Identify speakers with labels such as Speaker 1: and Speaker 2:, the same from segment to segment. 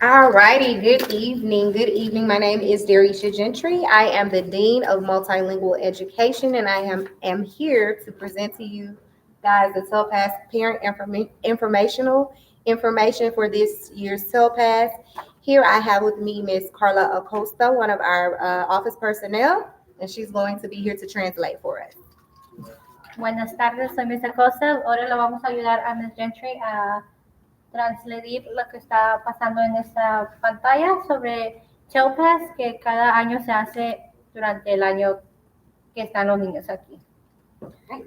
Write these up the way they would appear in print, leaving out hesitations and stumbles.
Speaker 1: All righty, good evening. Good evening. My name is Darisha Gentry. I am the Dean of Multilingual Education, and I am here to present to you guys the Telpas Parent Informational information for this year's Telpas. Here I have with me Miss Carla Acosta, one of our office personnel, and she's going to be here to translate for us.
Speaker 2: Buenas tardes, soy Miss Acosta. Ahora le vamos a ayudar a Miss Gentry a transcribir lo que está pasando en esta pantalla sobre Telpas que cada año se hace durante el año que están los niños aquí.
Speaker 1: Okay.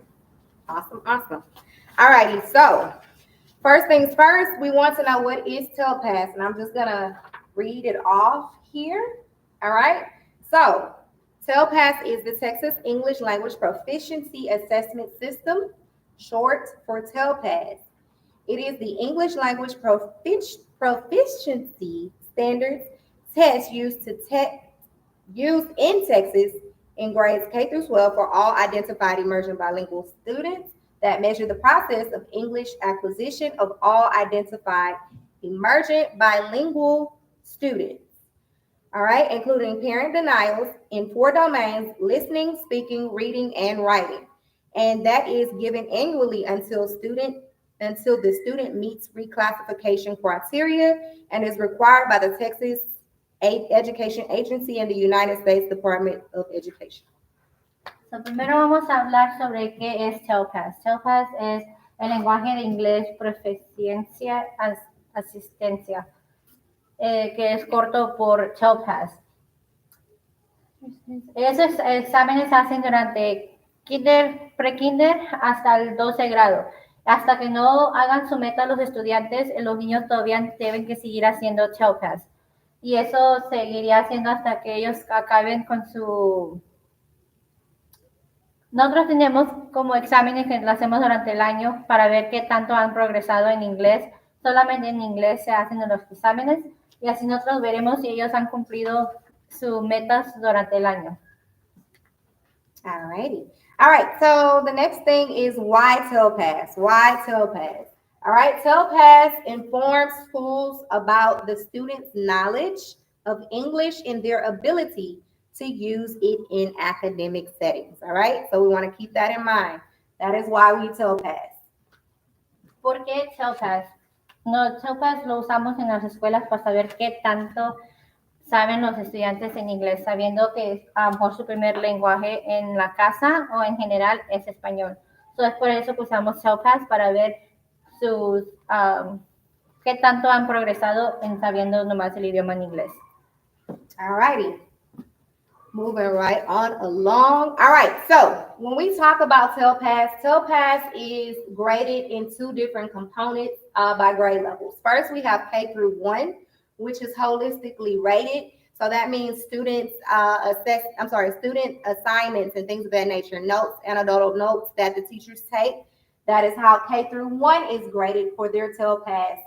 Speaker 1: Awesome. All righty, so first things first, we want to know what is Telpas, and I'm just gonna read it off here. All right. So Telpas is the Texas English Language Proficiency Assessment System, short for Telpas. It is the English Language Proficiency Standards test used in Texas in grades K through 12 for all identified emerging bilingual students that measure the process of English acquisition of all identified emergent bilingual students. All right, including parent denials in 4 domains: listening, speaking, reading, and writing. And that is given annually until the student meets reclassification criteria and is required by the Texas Education Agency and the United States Department of Education.
Speaker 2: So, primero vamos a hablar sobre qué es Telpas. Telpas es el lenguaje de inglés proficiencia asistencia, que es corto por Telpas. Esos exámenes se hacen durante kinder, pre-kinder hasta el 12 grado. Hasta que no hagan su meta los estudiantes, los niños todavía deben que seguir haciendo Telpas. Y eso seguiría haciendo hasta que ellos acaben con su... Nosotros tenemos como exámenes que lo hacemos durante el año para ver qué tanto han progresado en inglés. Solamente en inglés se hacen los exámenes y así nosotros veremos si ellos han cumplido sus metas durante el año.
Speaker 1: All righty. All right, so the next thing is why Telpas? Why Telpas? All right, Telpas informs schools about the students' knowledge of English and their ability to use it in academic settings. All right, so we want to keep that in mind. That is why we Telpas.
Speaker 2: ¿Por qué Telpas? No, Telpas lo usamos en las escuelas para saber qué tanto saben los estudiantes en inglés, sabiendo que a lo mejor su primer lenguaje en la casa o en general es español. Entonces, por eso usamos Telpas para ver sus qué tanto han progresado en sabiendo nomás el idioma en inglés.
Speaker 1: All righty. Moving right on along. All right, so when we talk about Telpas is graded in 2 different components by grade levels. First, we have K through 1, which is holistically rated. So that means student assignments and things of that nature, notes, anecdotal notes that the teachers take. That is how K through 1 is graded for their Telpas.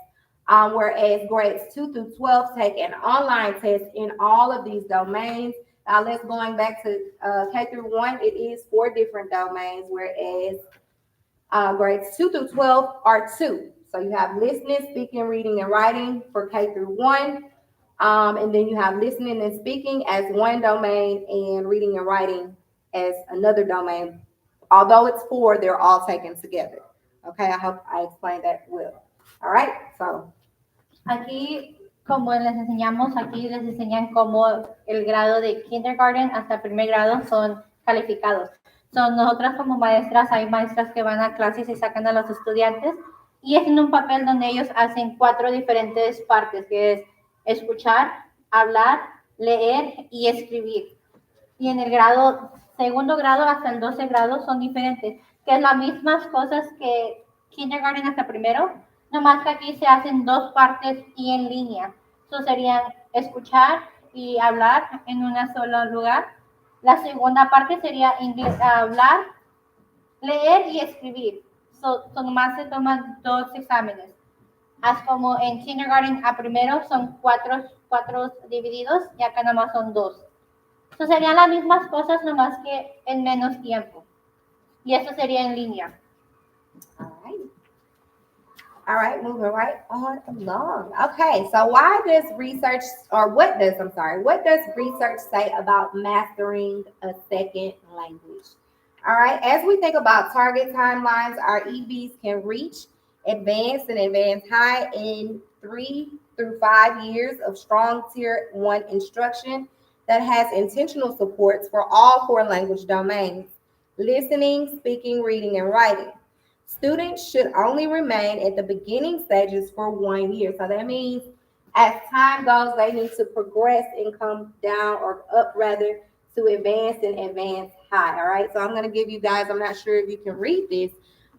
Speaker 1: Whereas grades 2 through 12 take an online test in all of these domains. Now let's going back to K through 1, it is 4 different domains, whereas grades 2 through 12 are 2. So you have listening, speaking, reading, and writing for K through 1. And then you have listening and speaking as one domain and reading and writing as another domain. Although it's 4, they're all taken together. Okay, I hope I explained that well. All right, so.
Speaker 2: Aquí, como les enseñamos, aquí les enseñan cómo el grado de kindergarten hasta primer grado son calificados. Son nosotras como maestras, hay maestras que van a clases y sacan a los estudiantes y es en un papel donde ellos hacen 4 diferentes partes, que es escuchar, hablar, leer y escribir. Y en el grado, segundo grado hasta el 12 grado son diferentes, que es las mismas cosas que kindergarten hasta primero, nomás que aquí se hacen 2 partes y en línea. Eso serían escuchar y hablar en un solo lugar. La segunda parte sería hablar, leer y escribir. Nomás se toman 2 exámenes. Como en kindergarten a primero son 4 divididos y acá nomás son 2. Serían las mismas cosas nomás que en menos tiempo. Y eso sería en línea.
Speaker 1: All right. All right, moving right on along. Okay, so why does research, or what does, I'm sorry, what does research say about mastering a second language? All right, as we think about target timelines, our EBs can reach advanced and advanced high in 3 through 5 years of strong tier one instruction that has intentional supports for all four language domains: listening, speaking, reading, and writing. Students should only remain at the beginning stages for 1 year. So that means as time goes, they need to progress and come down or up rather to advanced and advanced high. All right. So I'm going to give you guys, I'm not sure if you can read this.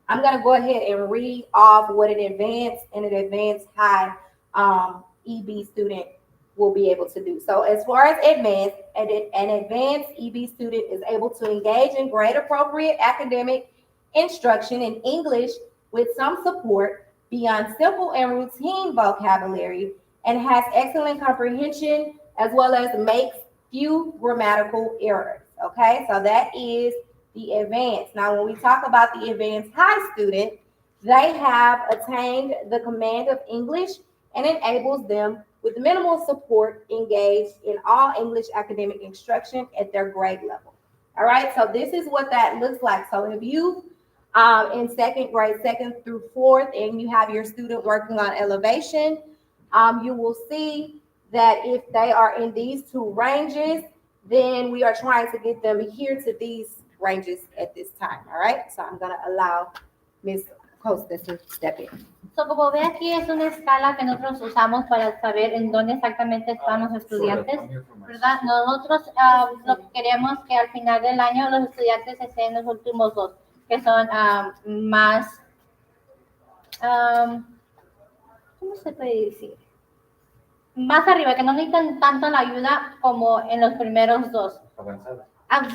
Speaker 1: I'm going to go ahead and read off what an advanced and an advanced high EB student will be able to do. So as far as advanced, an advanced EB student is able to engage in grade appropriate academic instruction in English with some support beyond simple and routine vocabulary and has excellent comprehension as well as makes few grammatical errors. Okay, so that is the advanced. Now, when we talk about the advanced high student, they have attained the command of English and enables them with minimal support engaged in all English academic instruction at their grade level. All right, so this is what that looks like. So if you in second grade, second through fourth, and you have your student working on elevation, you will see that if they are in these two ranges, then we are trying to get them here to these ranges at this time. All right, so I'm going to allow Ms. Costa to step in.
Speaker 2: So, como ve aquí, es una escala que nosotros usamos para saber en dónde exactamente están los estudiantes, ¿verdad? Nosotros lo que queremos que al final del año los estudiantes estén en los últimos dos, que son más, ¿cómo se puede decir? Más arriba, que no necesitan tanto la ayuda como en los primeros dos.
Speaker 3: Avanzadas.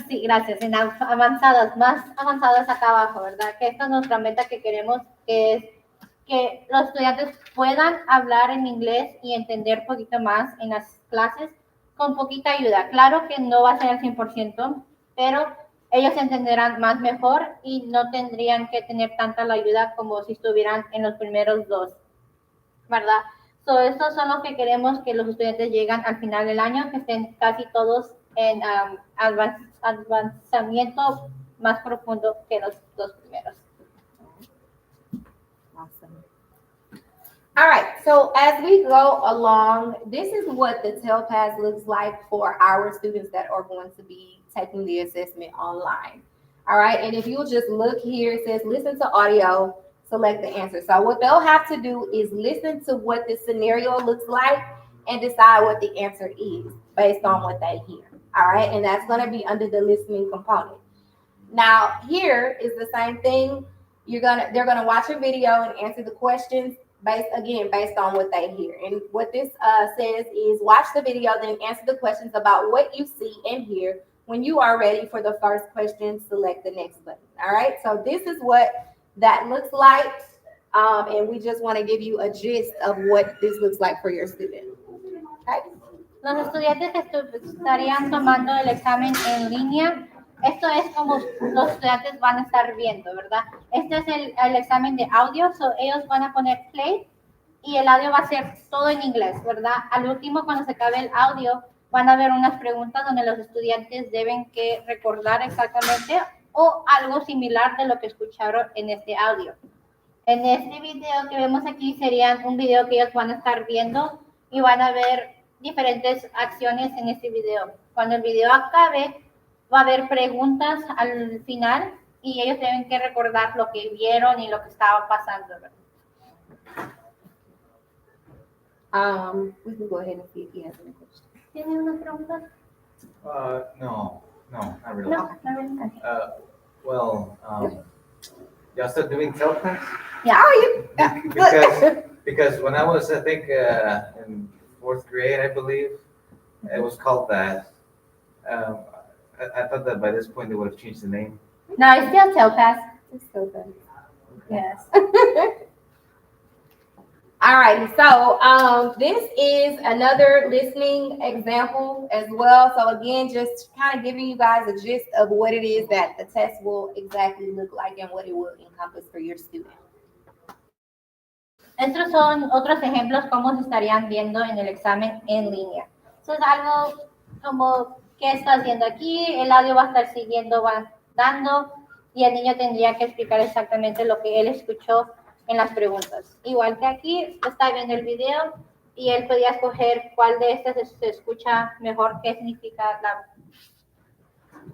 Speaker 2: Sí, gracias, en avanzadas, más avanzadas acá abajo, ¿verdad? Que esta es nuestra meta que queremos, que es que los estudiantes puedan hablar en inglés y entender un poquito más en las clases con poquita ayuda. Claro que no va a ser al 100%, pero ellos entenderán más mejor y no tendrían que tener tanta la ayuda como si estuvieran en los primeros dos, ¿verdad? So, estos son los que queremos que los estudiantes lleguen al final del año, que estén casi todos en avanzamiento más profundo que los dos primeros.
Speaker 1: Awesome. All right, so as we go along, this is what the Telpas looks like for our students that are going to be taking the assessment online. All right, and if you'll just look here, it says listen to audio, select the answer. So what they'll have to do is listen to what the scenario looks like and decide what the answer is based on what they hear. All right, and that's going to be under the listening component. Now, here is the same thing. They're gonna watch a video and answer the questions based on what they hear. And what this says is watch the video, then answer the questions about what you see and hear. When you are ready for the first question, select the next button. All right, so this is what that looks like. And we just want to give you a gist of what this looks like for your student. Okay.
Speaker 2: Los estudiantes estarían tomando el examen en línea. Esto es como los estudiantes van a estar viendo, ¿verdad? Este es el examen de audio, so ellos van a poner play y el audio va a ser todo en inglés, ¿verdad? Al último, cuando se acabe el audio, van a haber unas preguntas donde los estudiantes deben que recordar exactamente o algo similar de lo que escucharon en este audio. En este video que vemos aquí serían un video que ellos van a estar viendo y van a ver diferentes acciones en este video. Cuando el video acabe, va a haber preguntas al final y ellos deben que recordar lo que vieron y lo que estaba pasando.
Speaker 1: We can go ahead and see if he has any questions.
Speaker 2: ¿Tiene una pregunta?
Speaker 3: No, not really.
Speaker 2: No, not really.
Speaker 3: Well, y'all still doing Telpas?
Speaker 2: Yeah.
Speaker 1: Oh, you.
Speaker 3: Because when I was, I think, in fourth grade, I believe, it was called that. I thought that by this point they would have changed the name.
Speaker 2: No, it's still Telpas.
Speaker 1: It's so good.
Speaker 2: Yes.
Speaker 1: All right, so this is another listening example as well. So again, just kind of giving you guys a gist of what it is that the test will exactly look like and what it will encompass for your student.
Speaker 2: Estos son otros ejemplos cómo se estarían viendo en el examen en línea. Eso es algo como qué estás viendo aquí, el audio va a estar siguiendo, va dando y el niño tendría que explicar exactamente lo que él escuchó en las preguntas. Igual que aquí, está viendo el video y él podía escoger cuál de estas se escucha mejor, qué significa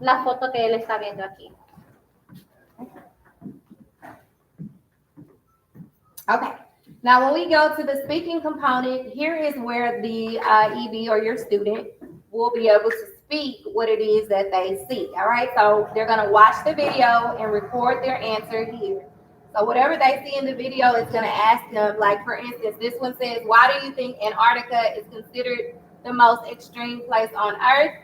Speaker 2: la foto que él está viendo aquí.
Speaker 1: Okay. Now, when we go to the speaking component, here is where the EB or your student will be able to speak what it is that they see. All right. So they're going to watch the video and record their answer here. So whatever they see in the video, it's going to ask them, like, for instance, this one says, why do you think Antarctica is considered the most extreme place on Earth?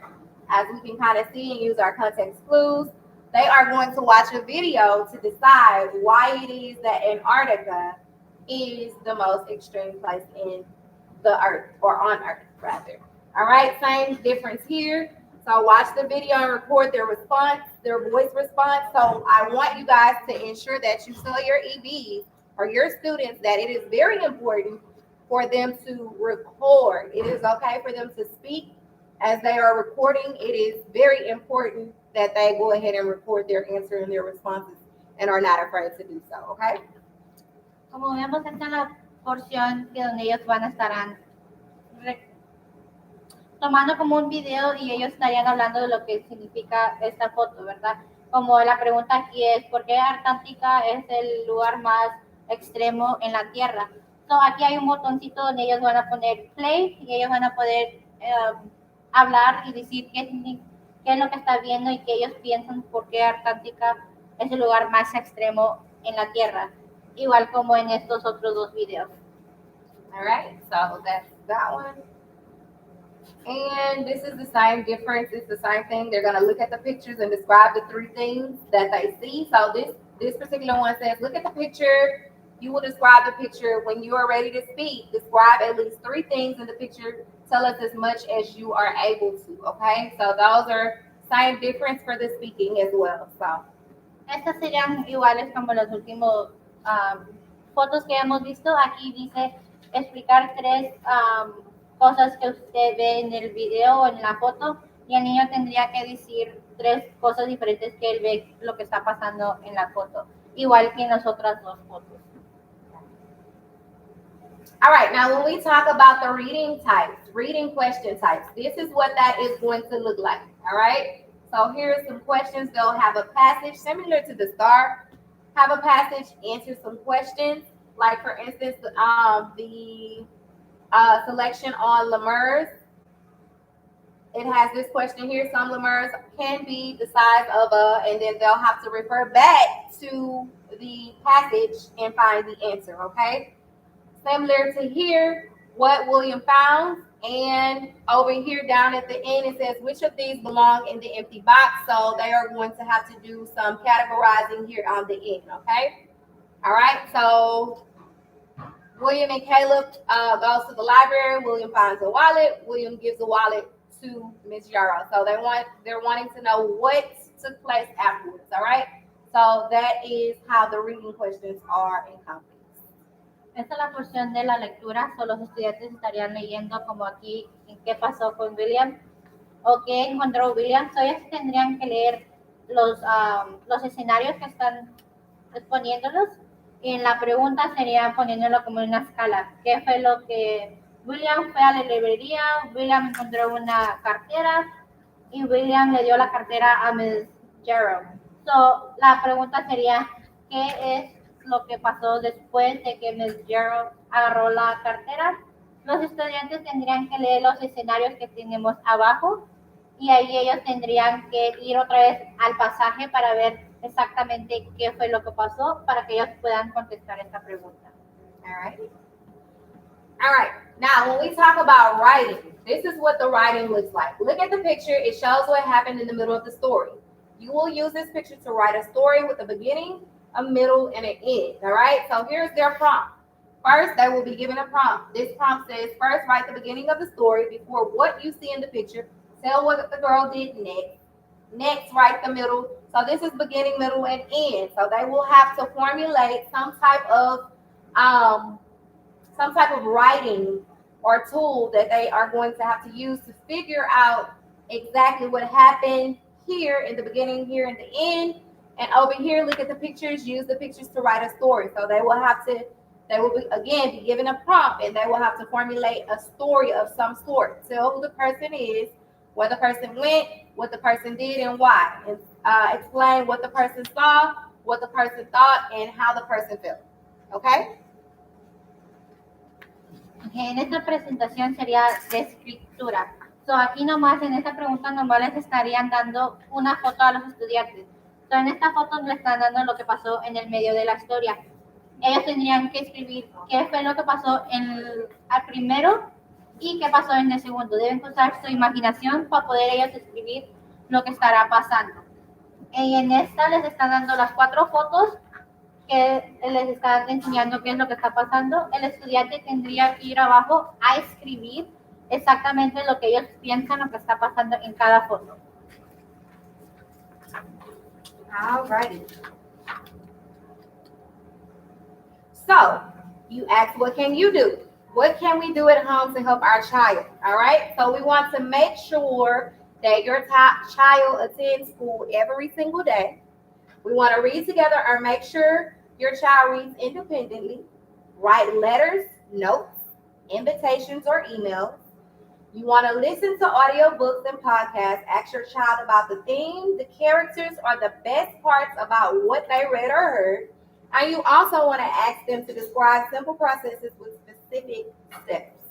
Speaker 1: As we can kind of see and use our context clues, they are going to watch a video to decide why it is that Antarctica is the most extreme place in the earth, or on earth rather. All right, same difference here. So watch the video and record their response, their voice response. So I want you guys to ensure that you tell your EBs or your students that it is very important for them to record. It is okay for them to speak as they are recording. It is very important that they go ahead and record their answer and their responses and are not afraid to do so, okay?
Speaker 2: Como vemos, esta es la porción que donde ellos van a estar tomando como un video y ellos estarían hablando de lo que significa esta foto, ¿verdad? Como la pregunta aquí es, ¿por qué Antártica es el lugar más extremo en la Tierra? So, aquí hay un botoncito donde ellos van a poner play y ellos van a poder hablar y decir qué es lo que está viendo y que ellos piensan por qué Antártica es el lugar más extremo en la Tierra. Igual como en estos otros dos videos.
Speaker 1: All right, so that's that one. And this is the same difference. It's the same thing. They're going to look at the pictures and describe the three things that they see. So this particular one says, look at the picture. You will describe the picture. When you are ready to speak, describe at least three things in the picture. Tell us as much as you are able to, okay? So those are same difference for the speaking as well. So
Speaker 2: estas serían iguales como los últimos fotos que hemos visto. Aquí dice explicar tres cosas que usted ve en el video o en la foto y el niño tendría que decir tres cosas diferentes que él ve lo que está pasando en la foto, igual que en las otras dos fotos.
Speaker 1: All right, now when we talk about the reading types, reading question types, this is what that is going to look like, all right? So here are some questions. They'll have a passage similar to the STAR, have a passage, answer some questions. Like for instance, the selection on lemurs. It has this question here. Some lemurs can be the size of and then they'll have to refer back to the passage and find the answer, okay? Similar to here, what William found. And over here down at the end, it says which of these belong in the empty box. So they are going to have to do some categorizing here on the end, okay? All right, so William and Caleb goes to the library. William finds a wallet. William gives the wallet to Miss Yarrow. So they're wanting to know what took place afterwards, all right? So that is how the reading questions are encompassed.
Speaker 2: Esta es la porción de la lectura, so los estudiantes estarían leyendo como aquí qué pasó con William o qué encontró William. So ellos tendrían que leer los escenarios que están exponiéndolos y en la pregunta sería poniéndolo como en una escala. ¿Qué fue lo que William fue a la librería? William encontró una cartera y William le dio la cartera a Miss Jarrow. So la pregunta sería, ¿qué es lo que pasó después de que Miss Jarrow agarró la cartera? Los estudiantes tendrían que leer los escenarios que tenemos abajo y ahí ellos tendrían que ir otra vez al pasaje para ver exactamente qué fue lo que pasó para que ellos puedan contestar esta pregunta.
Speaker 1: All right. Now, when we talk about writing, this is what the writing looks like. Look at the picture. It shows what happened in the middle of the story. You will use this picture to write a story with a beginning, a middle, and an end. All right. So here's their prompt. First, they will be given a prompt. This prompt says, first, write the beginning of the story before what you see in the picture. Tell what the girl did next. Next, write the middle. So this is beginning, middle, and end. So they will have to formulate some type of some type of writing or tool that they are going to have to use to figure out exactly what happened here in the beginning, here in the end, and over here, look at the pictures, use the pictures to write a story. So they will be, again, be given a prompt and they will have to formulate a story of some sort. Tell who the person is, where the person went, what the person did, and why. And explain what the person saw, what the person thought, and how the person felt. Okay?
Speaker 2: Okay, en esta presentación sería de escritura. So, aquí nomás en esta pregunta nomás les estarían dando una foto a los estudiantes. So, en esta foto les están dando lo que pasó en el medio de la historia. Ellos tendrían que escribir qué fue lo que pasó al primero y qué pasó en el segundo. Deben usar su imaginación para poder ellos escribir lo que estará pasando. Y en esta les están dando las 4 fotos que les están enseñando qué es lo que está pasando. El estudiante tendría que ir abajo a escribir exactamente lo que ellos piensan lo que está pasando en cada foto.
Speaker 1: Alrighty. So, you ask, what can you do? What can we do at home to help our child? All right. So we want to make sure that your child attends school every single day. We want to read together or make sure your child reads independently. Write letters, notes, invitations, or emails. You want to listen to audiobooks and podcasts. Ask your child about the theme, the characters, or the best parts about what they read or heard. And you also want to ask them to describe simple processes with specific steps.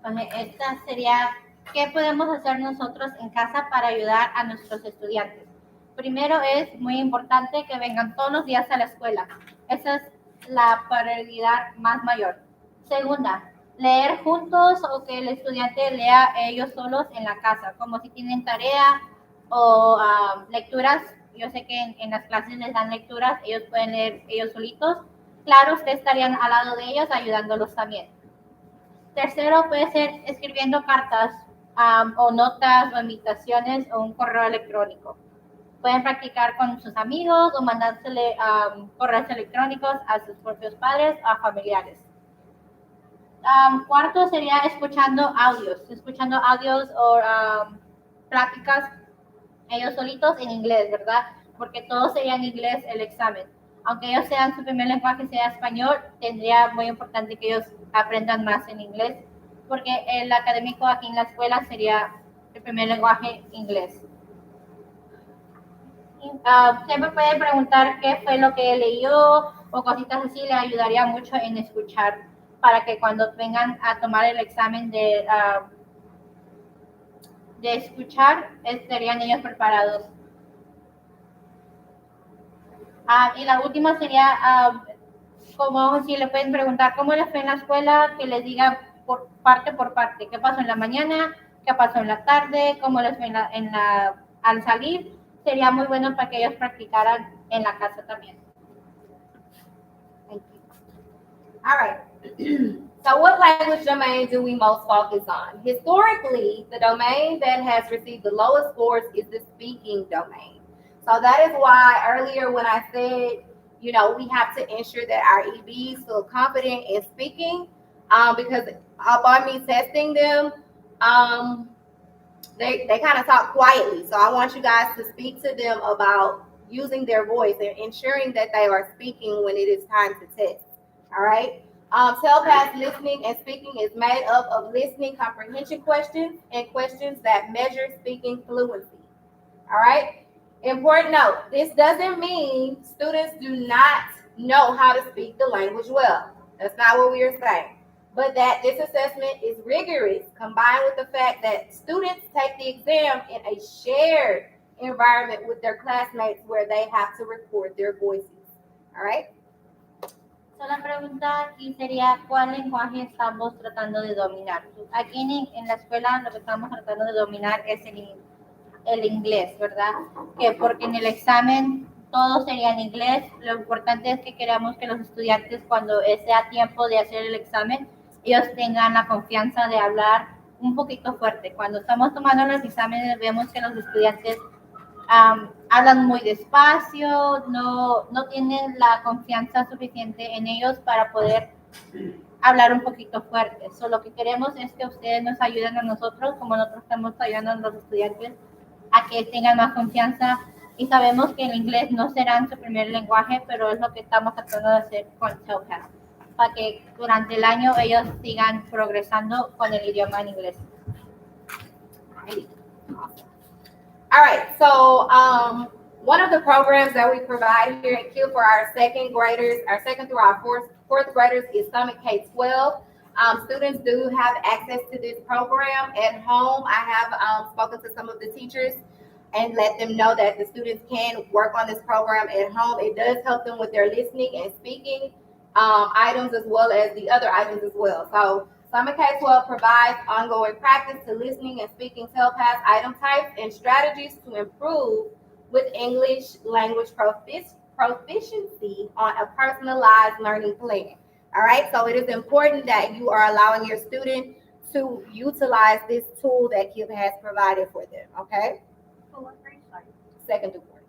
Speaker 2: Esta sería, ¿qué podemos hacer nosotros en casa para ayudar a nuestros estudiantes? Primero es muy importante que vengan todos los días a la escuela. Esa es la prioridad más mayor. Segunda, leer juntos o que el estudiante lea ellos solos en la casa, como si tienen tarea o lecturas. Yo sé que en las clases les dan lecturas, ellos pueden leer ellos solitos. Claro, ustedes estarían al lado de ellos ayudándolos también. Tercero, puede ser escribiendo cartas o notas o invitaciones o un correo electrónico. Pueden practicar con sus amigos o mandársele correos electrónicos a sus propios padres o a familiares. Cuarto sería escuchando audios o pláticas ellos solitos en inglés, ¿verdad? Porque todo sería en inglés el examen. Aunque ellos sean su primer lenguaje sea español, tendría muy importante que ellos aprendan más en inglés, porque el académico aquí en la escuela sería el primer lenguaje inglés. Siempre pueden preguntar qué fue lo que leyó o cositas así, le ayudaría mucho en escuchar para que cuando vengan a tomar el examen de escuchar, estarían ellos preparados. Y la última sería, como si le pueden preguntar cómo les fue en la escuela, que les diga por parte, qué pasó en la mañana, qué pasó en la tarde, cómo les fue al salir. Sería muy bueno para que ellos practicaran en la casa también.
Speaker 1: Thank you. All right. So what language domain do we most focus on? Historically, the domain that has received the lowest scores is the speaking domain. So that is why earlier when I said, we have to ensure that our EBs feel confident in speaking, because upon me testing them, they kind of talk quietly. So I want you guys to speak to them about using their voice and ensuring that they are speaking when it is time to test. All right. Telpas listening and speaking is made up of listening comprehension questions and questions that measure speaking fluency. All right. Important note, this doesn't mean students do not know how to speak the language well. That's not what we are saying. But that this assessment is rigorous, combined with the fact that students take the exam in a shared environment with their classmates where they have to record their voices. All right?
Speaker 2: So, la pregunta aquí sería, ¿cuál lenguaje estamos tratando de dominar? Aquí en la escuela lo que estamos tratando de dominar es el inglés, ¿verdad? Porque en el examen todo sería en inglés. Lo importante es que queramos que los estudiantes, cuando sea tiempo de hacer el examen, ellos tengan la confianza de hablar un poquito fuerte. Cuando estamos tomando los exámenes vemos que los estudiantes hablan muy despacio, no tienen la confianza suficiente en ellos para poder hablar un poquito fuerte. So, lo que queremos es que ustedes nos ayuden a nosotros, como nosotros estamos ayudando a los estudiantes, a que tengan más confianza. Y sabemos que el inglés no será su primer lenguaje, pero es lo que estamos tratando de hacer con Telpas, para que durante el año ellos sigan progresando con el idioma en inglés.
Speaker 1: All right, so one of the programs that we provide here at Q for our second graders, our second through our fourth graders is Summit K-12. Students do have access to this program at home. I have spoken to some of the teachers and let them know that the students can work on this program at home. It does help them with their listening and speaking items as well as the other items as well. So Summit K-12 provides ongoing practice to listening and speaking Telpas item types and strategies to improve with English language proficiency on a personalized learning plan. All right, so it is important that you are allowing your student to utilize this tool that Q has provided for them. Okay, second to fourth.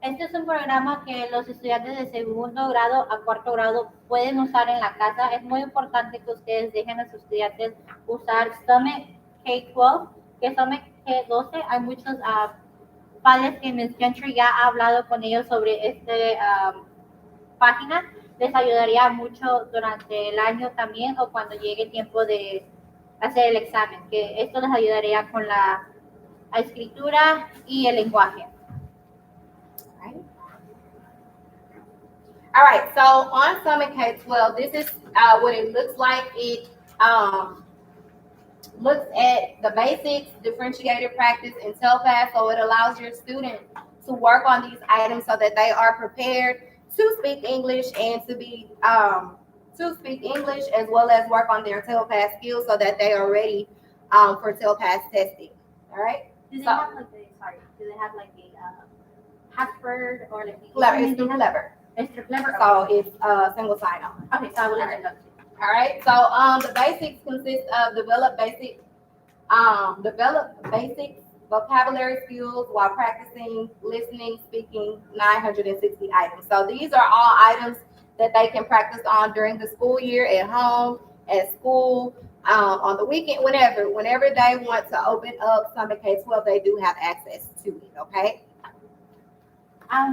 Speaker 2: Este es un programa que los estudiantes de segundo grado a cuarto grado pueden usar en la casa. Es muy importante que ustedes dejen a sus estudiantes usar Summit K-12, que Summit K-12. Hay muchos padres que Ms. Gentry ya ha hablado con ellos sobre esta página. Les ayudaría mucho durante el año también o cuando llegue el tiempo de hacer el examen, que esto les ayudaría con la escritura y el lenguaje.
Speaker 1: All right, so on Summit K-12, this is what it looks like. It looks at the basics, differentiated practice, and Telpas, so it allows your student to work on these items so that they are prepared to speak English and to speak English as well as work on their Telpas skills so that they are ready for Telpas testing. All right.
Speaker 2: Do they have like a password or like
Speaker 1: Clever? It's through Clever.
Speaker 2: It's through Clever.
Speaker 1: So it's single sign-on.
Speaker 2: Okay, so I will let you know.
Speaker 1: All right. So the basics consist of develop basic vocabulary skills while practicing listening, speaking 960 items. So these are all items that they can practice on during the school year, at home, at school, on the weekend, whenever they want to open up Summit K-12, they do have access to it. Okay.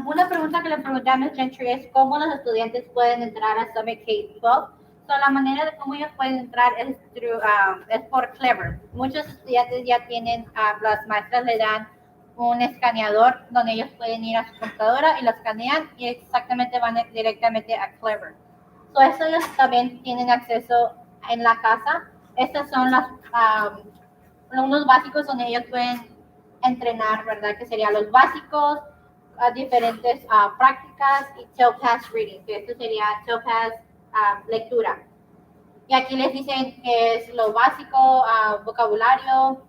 Speaker 2: Una pregunta que le pregunté a Ms. Gentry es cómo los estudiantes pueden entrar a Summit K-12. So, la manera de cómo ellos pueden entrar es por Clever. Muchos estudiantes ya tienen, las maestras le dan un escaneador donde ellos pueden ir a su computadora y lo escanean y exactamente van directamente a Clever. So, eso ellos también tienen acceso en la casa. Estos son unos básicos donde ellos pueden entrenar, ¿verdad? Que serían los básicos, diferentes prácticas y Telpas Reading, que esto sería Telpas lectura. Y aquí les dicen que es lo básico, vocabulario,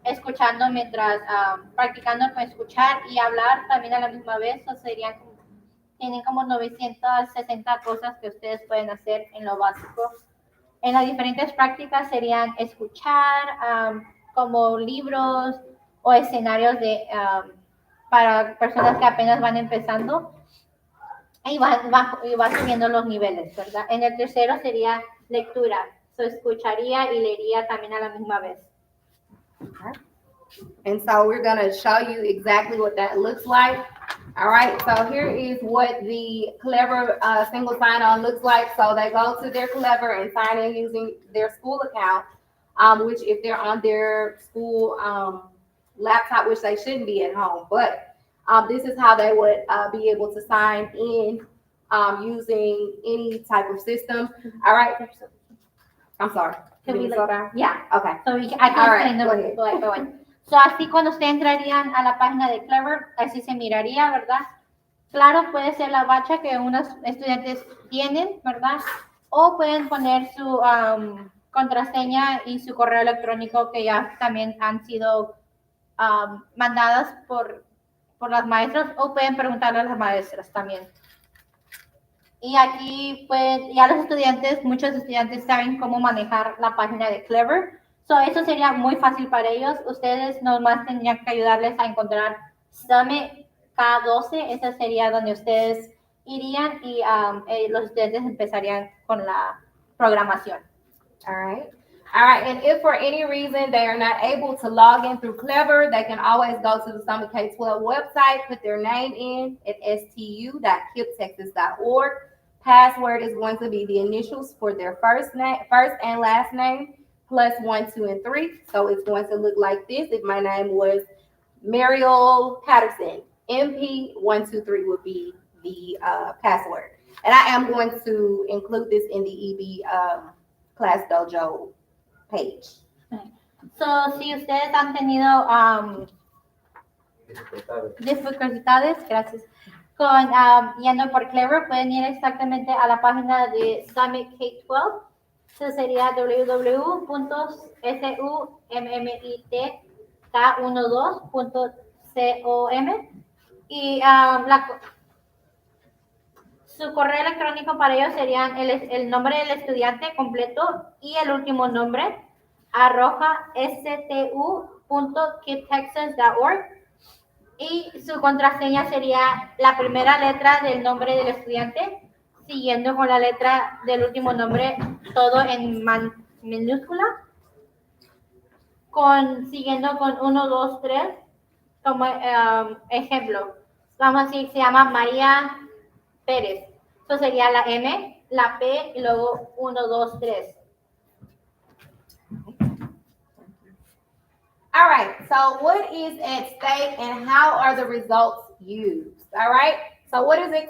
Speaker 2: escuchando mientras, practicando con escuchar y hablar también a la misma vez. O tienen como 960 cosas que ustedes pueden hacer en lo básico. En las diferentes prácticas serían escuchar, como libros o escenarios para personas que apenas van empezando. Y va subiendo los niveles, ¿verdad? En el tercero sería lectura. Escucharía y leería también a la misma vez.
Speaker 1: Okay. And so we're going to show you exactly what that looks like. All right, so here is what the Clever single sign-on looks like. So they go to their Clever and sign in using their school account, which if they're on their school laptop, which they shouldn't be at home, but this is how they would be able to sign in using any type of system. All right. I'm sorry.
Speaker 2: Can we
Speaker 1: slow down?
Speaker 2: Yeah.
Speaker 1: Okay.
Speaker 2: So I can
Speaker 1: All right,
Speaker 2: explain go ahead. So así cuando ustedes entrarían a la página de Clever, así se miraría, ¿verdad? Claro, puede ser la bacha que unos estudiantes tienen, ¿verdad? O pueden poner su contraseña y su correo electrónico que ya también han sido mandadas por las maestras, o pueden preguntarle a las maestras también. Y aquí ya los estudiantes, muchos estudiantes saben cómo manejar la página de Clever. So, eso sería muy fácil para ellos. Ustedes nomás tendrían que ayudarles a encontrar Summit K12. Esa sería donde ustedes irían y los estudiantes empezarían con la programación.
Speaker 1: All right. All right. And if for any reason they are not able to log in through Clever, they can always go to the Summit K-12 website, put their name in at stu.kiptexas.org. Password is going to be the initials for their first name, first and last name, plus 1, 2, and 3. So it's going to look like this. If my name was Mariel Patterson, MP123 would be the password. And I am going to include this in the EB Class Dojo page.
Speaker 2: So, si ustedes han tenido dificultades, gracias, con yendo por Clever, pueden ir exactamente a la página de Summit K-12. Eso sería www.summitk12.com y su correo electrónico para ellos serían el nombre del estudiante completo y el último nombre @stu.kiptexas.org y su contraseña sería la primera letra del nombre del estudiante siguiendo con la letra del último nombre todo en minúscula siguiendo con 1, 2, 3 como ejemplo. Vamos a decir, se llama María Pérez. Eso sería la M, la P y luego 1, 2, 3.
Speaker 1: All right. So what is at stake and how are the results used? All right. So what is at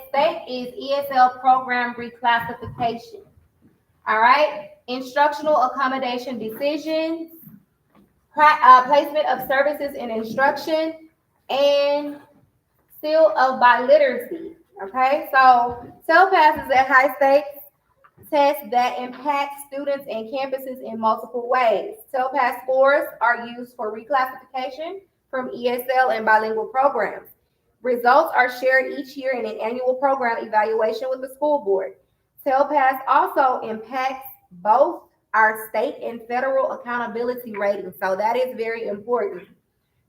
Speaker 1: stake is ESL program reclassification. All right. Instructional accommodation decisions, placement of services in instruction, and seal of biliteracy. Okay, so Telpas is a high stakes test that impacts students and campuses in multiple ways. Telpas scores are used for reclassification from ESL and bilingual programs. Results are shared each year in an annual program evaluation with the school board. Telpas also impacts both our state and federal accountability ratings, so that is very important.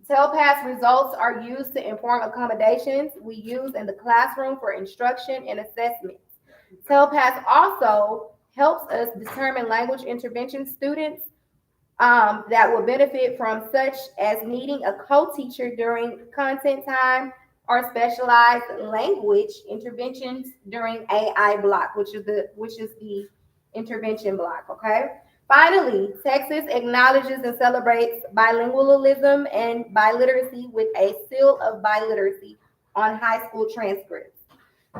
Speaker 1: Telpas results are used to inform accommodations we use in the classroom for instruction and assessment. Telpas also helps us determine language intervention students that will benefit from, such as needing a co-teacher during content time or specialized language interventions during AI block, which is the intervention block. Okay. Finally, Texas acknowledges and celebrates bilingualism and biliteracy with a seal of biliteracy on high school transcripts.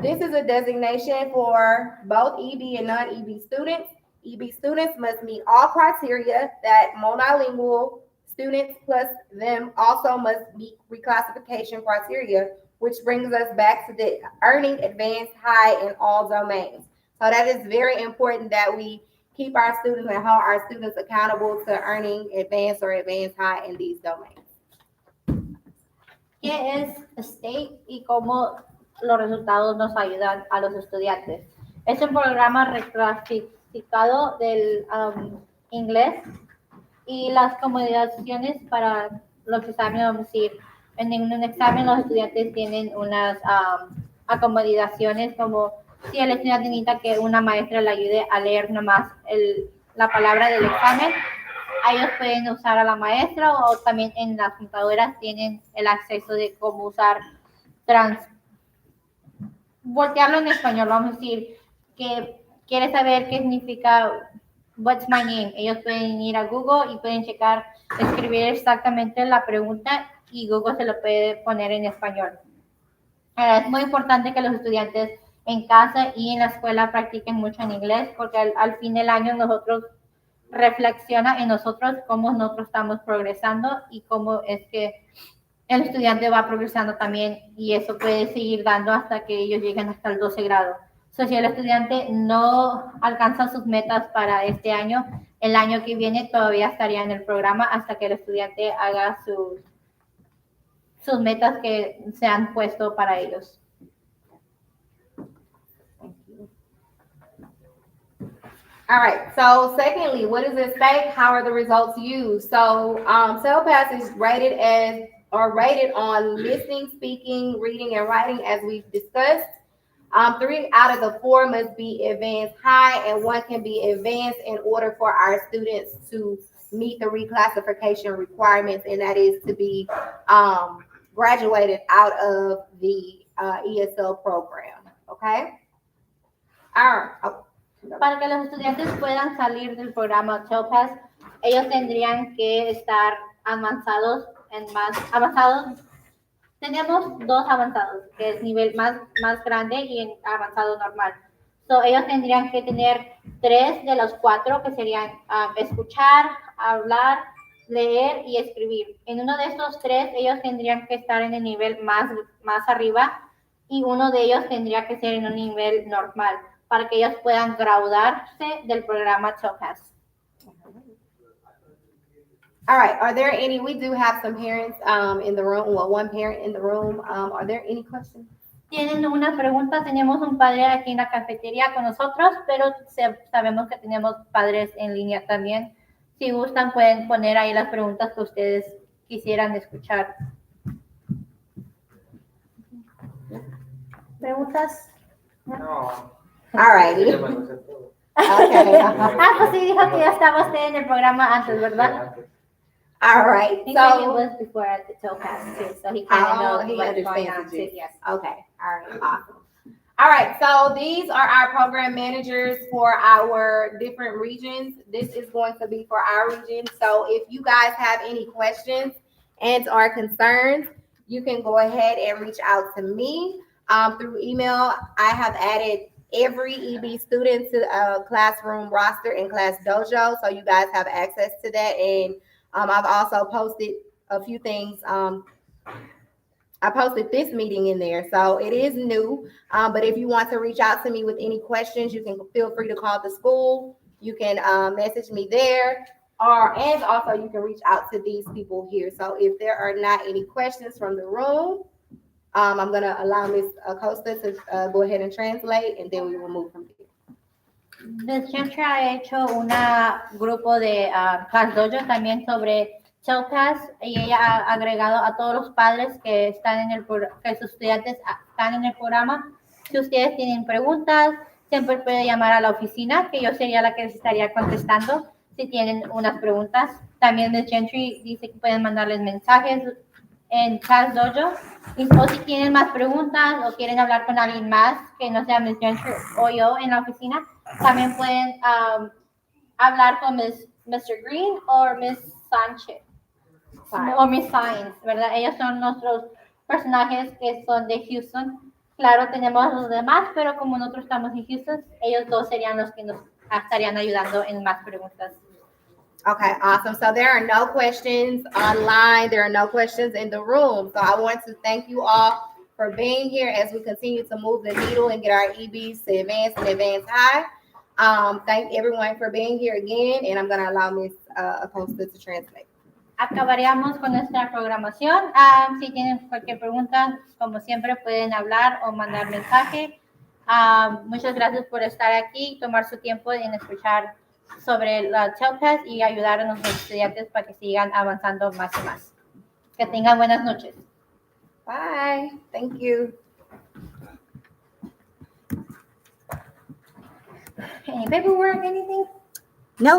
Speaker 1: This is a designation for both EB and non-EB students. EB students must meet all criteria that monolingual students plus them also must meet reclassification criteria, which brings us back to the earning advanced high in all domains. So that is very important that we keep our students and hold our students accountable to earning advanced or advanced high in these domains.
Speaker 2: ¿Qué es STATE y cómo los resultados nos ayudan a los estudiantes? Es un programa reclasificado del inglés y las comunicaciones para los exámenes, vamos a decir, en un examen los estudiantes tienen unas acomodaciones como si el estudiante necesita que una maestra le ayude a leer nomás la palabra del examen, ellos pueden usar a la maestra o también en las computadoras tienen el acceso de cómo usar voltearlo en español, vamos a decir, que quiere saber qué significa what's my name. Ellos pueden ir a Google y pueden checar, escribir exactamente la pregunta y Google se lo puede poner en español. Es muy importante que los estudiantes en casa y en la escuela practiquen mucho en inglés porque al fin del año nosotros reflexiona en nosotros cómo nosotros estamos progresando y cómo es que el estudiante va progresando también y eso puede seguir dando hasta que ellos lleguen hasta el 12 grado. So, si el estudiante no alcanza sus metas para este año, el año que viene todavía estaría en el programa hasta que el estudiante haga sus metas que se han puesto para ellos.
Speaker 1: All right. So, secondly, what is at stake? How are the results used? So, Telpas is rated on listening, speaking, reading, and writing, as we've discussed. 3 out of the 4 must be advanced high, and 1 can be advanced in order for our students to meet the reclassification requirements, and that is to be graduated out of the ESL program. Okay? All right. Oh.
Speaker 2: Para que los estudiantes puedan salir del programa Telpas, ellos tendrían que estar avanzados avanzados. Tenemos 2 avanzados, que es nivel más grande y avanzado normal. So, ellos tendrían que tener 3 de los 4, que serían escuchar, hablar, leer y escribir. En uno de estos 3, ellos tendrían que estar en el nivel más arriba, y uno de ellos tendría que ser en un nivel normal, para que ellos puedan graduarse del programa Telpas.
Speaker 1: All right. Are there any? We do have some parents in the room. Well, 1 parent in the room. Are there any questions?
Speaker 2: Tienen una pregunta. Tenemos un padre aquí en la cafetería con nosotros, pero sabemos que tenemos padres en línea también. Si gustan, pueden poner ahí las preguntas que ustedes quisieran escuchar. ¿Preguntas?
Speaker 3: No.
Speaker 1: All righty.
Speaker 3: Ya me lo sé todo.
Speaker 1: Okay.
Speaker 2: Pues sí, dijo que ya estaba usted en el programa antes, ¿verdad?
Speaker 1: All right.
Speaker 2: He said he
Speaker 1: So
Speaker 2: was before at the Telpas too, so he kind of knows
Speaker 1: he
Speaker 2: what's going on
Speaker 1: understands
Speaker 2: too.
Speaker 1: it.
Speaker 2: Yes.
Speaker 1: Okay. All right. Awesome. All right. So these are our program managers for our different regions. This is going to be for our region. So if you guys have any questions and or concerns, you can go ahead and reach out to me through email. I have added every EB student to a classroom roster and class dojo, so you guys have access to that. And I've also posted a few things. I posted this meeting in there, so it is new. But if you want to reach out to me with any questions, you can feel free to call the school. You can message me there, and also you can reach out to these people here. So if there are not any questions from the room, I'm gonna allow Ms. Acosta to go ahead and translate, and then we will move from there.
Speaker 2: The Centro ha hecho un grupo de Class Dojo también sobre Telpas, y ella ha agregado a todos los padres que están que sus estudiantes están en el programa. Si ustedes tienen preguntas, siempre pueden llamar a la oficina, que yo sería la que les estaría contestando si tienen unas preguntas. También Ms. Gentry dice que pueden mandarles mensajes en Class Dojo, o si tienen más preguntas o quieren hablar con alguien más que no sea Ms. Gentry o yo en la oficina, también pueden hablar con Mr. Green o Ms. Sánchez o Miss Science, ¿verdad? Ellos son nuestros personajes que son de Houston. Claro, tenemos los demás, pero como nosotros estamos en Houston, ellos 2 serían los que nos estarían ayudando en más preguntas.
Speaker 1: Okay, awesome. So there are no questions online. There are no questions in the room. So I want to thank you all for being here as we continue to move the needle and get our EBs to advance and advance high. Thank everyone for being here again, and I'm going to allow Ms. Acosta to translate.
Speaker 2: Acabaríamos con nuestra programación. Si tienen cualquier pregunta, como siempre, pueden hablar o mandar mensaje. Muchas gracias por estar aquí y tomar su tiempo en escuchar sobre la Telpas y ayudar a nuestros estudiantes para que sigan avanzando más y más. Que tengan buenas noches.
Speaker 1: Bye. Thank you.
Speaker 2: Any paperwork, anything?